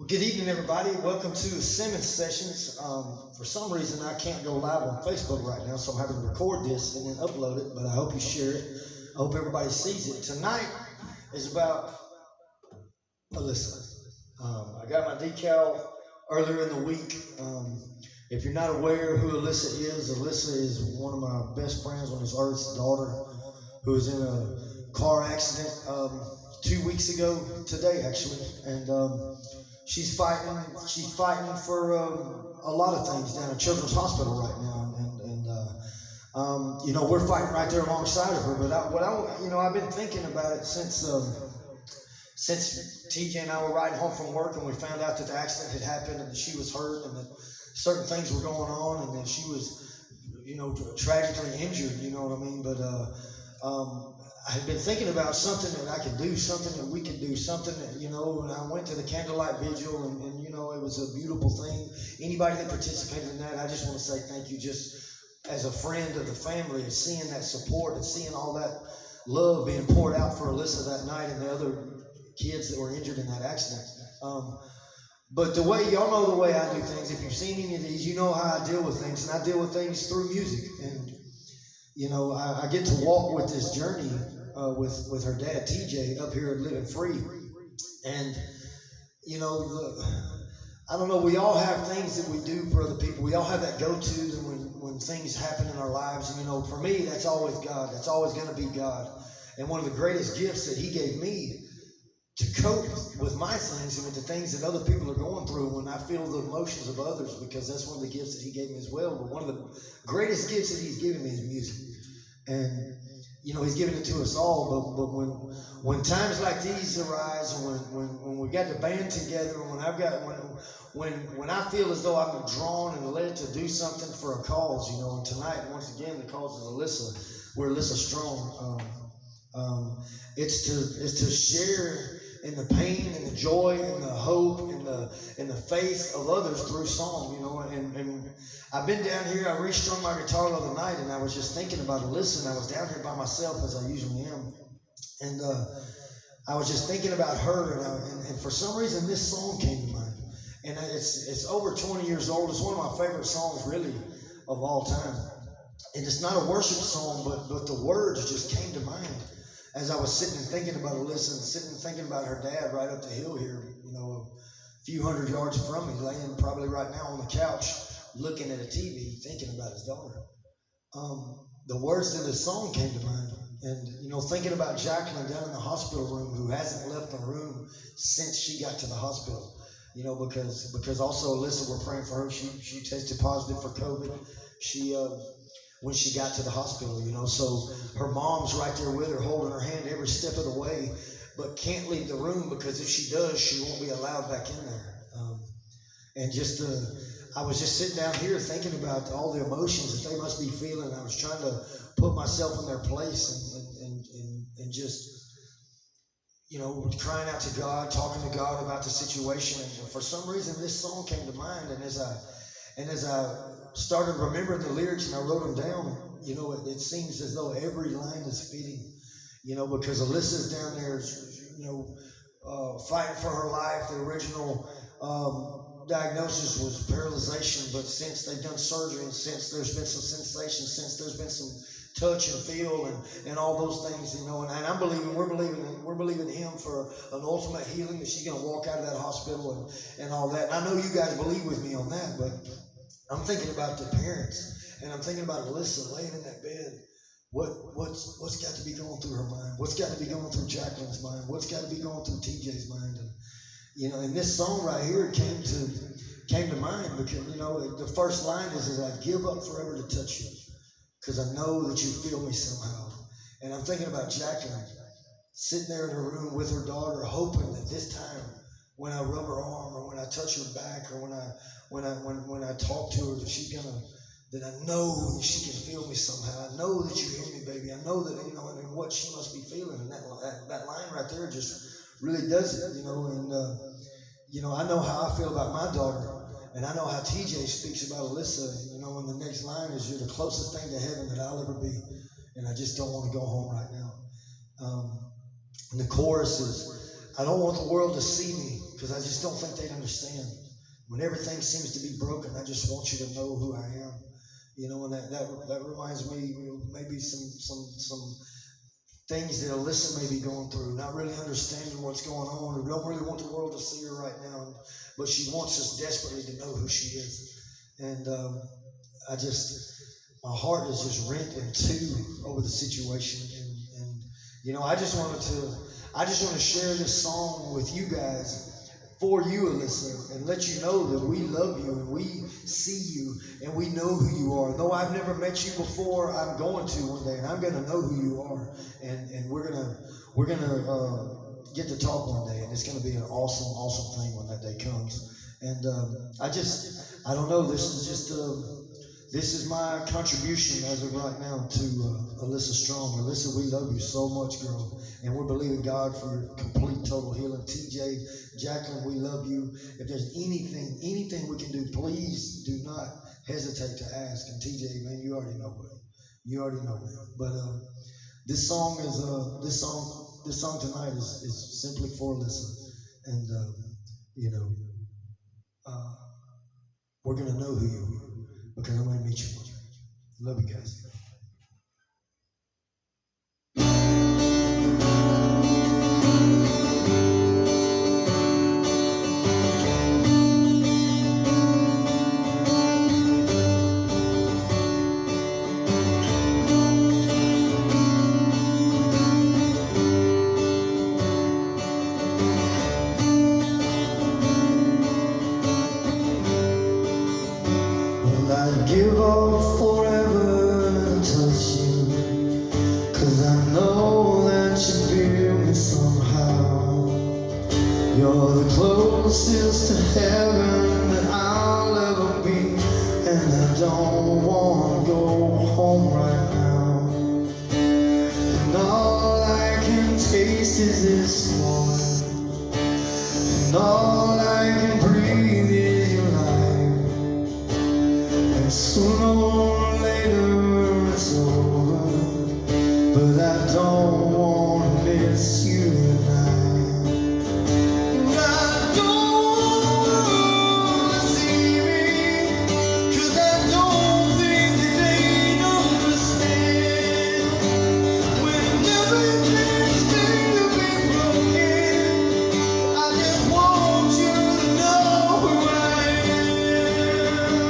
Well, good evening, everybody. Welcome to Simmons Sessions. For some reason, I can't go live on Facebook right now, so I'm having to record this and then upload it, but I hope you share it. I hope everybody sees it. Tonight is about Alysa. I got my decal earlier in the week. If you're not aware who Alysa is one of my best friends on this earth's daughter who was in a car accident 2 weeks ago today, actually, and she's fighting. She's fighting for a lot of things down at Children's Hospital right now, and we're fighting right there alongside of her. But I've been thinking about it since TJ and I were riding home from work, and we found out that the accident had happened, and that she was hurt, and that certain things were going on, and that she was, tragically injured. You know what I mean? But I had been thinking about something that I could do, something that we could do, something that, and I went to the candlelight vigil, and it was a beautiful thing. Anybody that participated in that, I just want to say thank you, just as a friend of the family, and seeing that support and seeing all that love being poured out for Alysa that night and the other kids that were injured in that accident. But y'all know the way I do things. If you've seen any of these, you know how I deal with things, and I deal with things through music. And I get to walk with this journey with her dad, TJ, up here living free. And, I don't know, we all have things that we do for other people. We all have that go-to when things happen in our lives. And, for me, that's always God. That's always going to be God. And one of the greatest gifts that he gave me to cope with my things and with the things that other people are going through when I feel the emotions of others, because that's one of the gifts that he gave me as well. But one of the greatest gifts that he's given me is music. And, he's given it to us all. But when times like these arise, and when we got the band together, and when I feel as though I'm drawn and led to do something for a cause, and tonight, once again, the cause is Alysa. We're Alysa Strong. It's to share in the pain and the joy and the hope and the faith of others through song, and I've been down here. I restrung my guitar the other night, and I was just thinking about Alysa, and I was down here by myself, as I usually am, and I was just thinking about her, and for some reason this song came to mind, and it's over 20 years old. It's one of my favorite songs, really, of all time, and it's not a worship song, but the words just came to mind as I was sitting and thinking about Alysa, and sitting and thinking about her dad right up the hill here, a few hundred yards from me, laying probably right now on the couch, looking at a TV, thinking about his daughter. The words to this song came to mind, and thinking about Jacqueline down in the hospital room, who hasn't left the room since she got to the hospital. Because also Alysa, we're praying for her. She tested positive for COVID. When she got to the hospital, so her mom's right there with her, holding her hand every step of the way, but can't leave the room, because if she does, she won't be allowed back in there. I was just sitting down here thinking about all the emotions that they must be feeling. I was trying to put myself in their place and just, crying out to God, talking to God about the situation. And for some reason, this song came to mind. And as I started remembering the lyrics and I wrote them down, it seems as though every line is fitting, because Alyssa's down there, fighting for her life. The original diagnosis was paralyzation, but since they've done surgery, and since there's been some sensation, since there's been some touch and feel and all those things, and we're believing him for an ultimate healing, that she's going to walk out of that hospital and all that. And I know you guys believe with me on that, but I'm thinking about the parents, and I'm thinking about Alysa laying in that bed. What's got to be going through her mind? What's got to be going through Jacqueline's mind? What's got to be going through TJ's mind? And this song right here came to mind, because the first line is I give up forever to touch you, because I know that you feel me somehow. And I'm thinking about Jacqueline sitting there in her room with her daughter, hoping that this time, when I rub her arm, or when I touch her back, or when I talk to her, that I know that she can feel me somehow. I know that you hear me, baby. I know that, and what she must be feeling. And that line right there just really does it, I know how I feel about my daughter, and I know how TJ speaks about Alysa, and the next line is, you're the closest thing to heaven that I'll ever be, and I just don't want to go home right now. And the chorus is, I don't want the world to see me, because I just don't think they'd understand. When everything seems to be broken, I just want you to know who I am. You know, and that reminds me maybe some things that Alyssa may be going through, not really understanding what's going on, or don't really want the world to see her right now, but she wants us desperately to know who she is. And I just, my heart is just rent in two over the situation, and you know, I just want to share this song with you guys for you, Alyssa, and let you know that we love you and we see you and we know who you are. Though I've never met you before, I'm going to one day, and I'm going to know who you are, and we're gonna get to talk one day, and it's going to be an awesome thing when that day comes. And I don't know. This is my contribution as of right now to Alyssa Strong. Alyssa, we love you so much, girl, and we're believing God for your complete, total healing. TJ, Jacqueline, we love you. If there's anything we can do, please do not hesitate to ask. And TJ, man, you already know, buddy. You already know, man. But this song tonight is simply for Alyssa, and you know, uh, we're gonna know who you are because I'm gonna meet you. Love you guys. I'd give up forever to touch you, 'cause I know that you feel me somehow. You're the closest to heaven that I'll ever be, and I don't wanna go home right now. And all I can taste is this morning, and all I can breathe is your life. And sooner or later it's over, but I don't want to miss you tonight. And I don't want to see me, 'cause I don't think that they understand. When everything seems to be broken, I just want you to know who I am.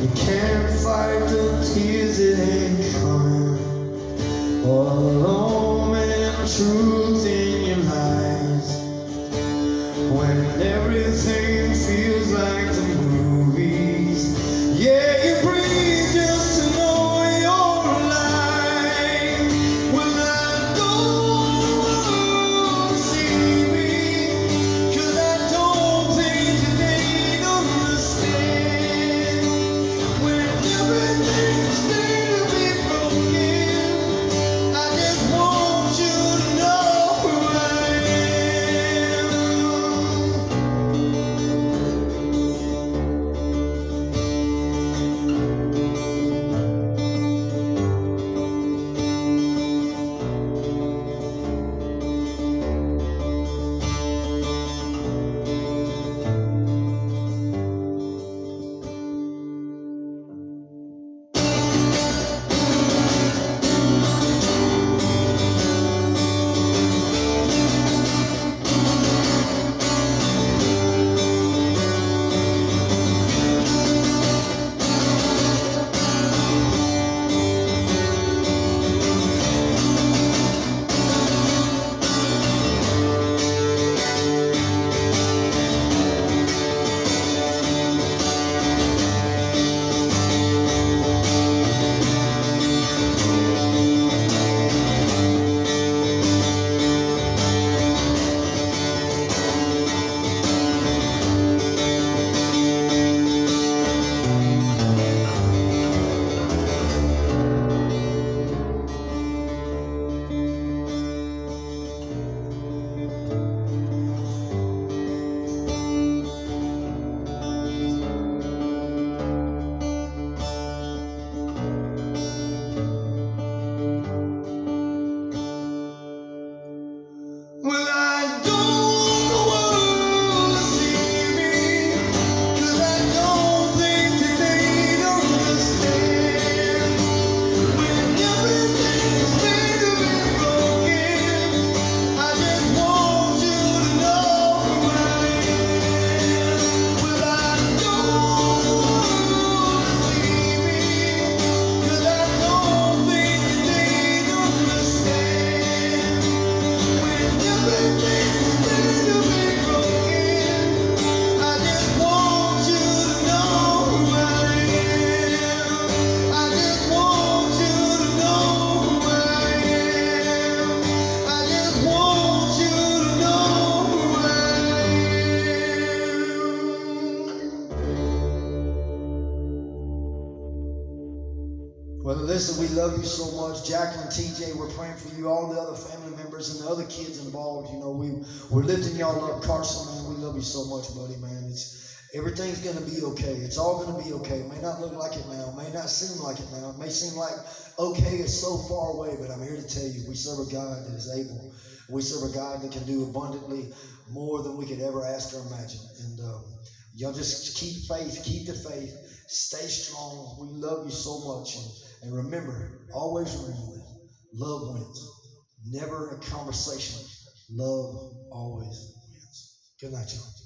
You can't fight the tears that ain't coming, or the love and truth in your lies. When everything feels like the movies, yeah, you breathe just to know you're alive. Well, I don't see me, 'cause I don't think that they understand. When everything seems to be broken, I just want you to know who I am. Alyssa, we love you so much. Jacqueline, TJ, we're praying for you. All the other family members and the other kids involved. You know, we're lifting y'all up. Carson, man, we love you so much, buddy, man. Everything's gonna be okay. It's all gonna be okay. It may not look like it now. It may not seem like it now. It may seem like okay is so far away, but I'm here to tell you, we serve a God that is able. We serve a God that can do abundantly more than we could ever ask or imagine. And y'all just keep faith, keep the faith, stay strong. We love you so much. And remember, always remember this. Love wins. Never a conversation. Love always wins. Good night, y'all.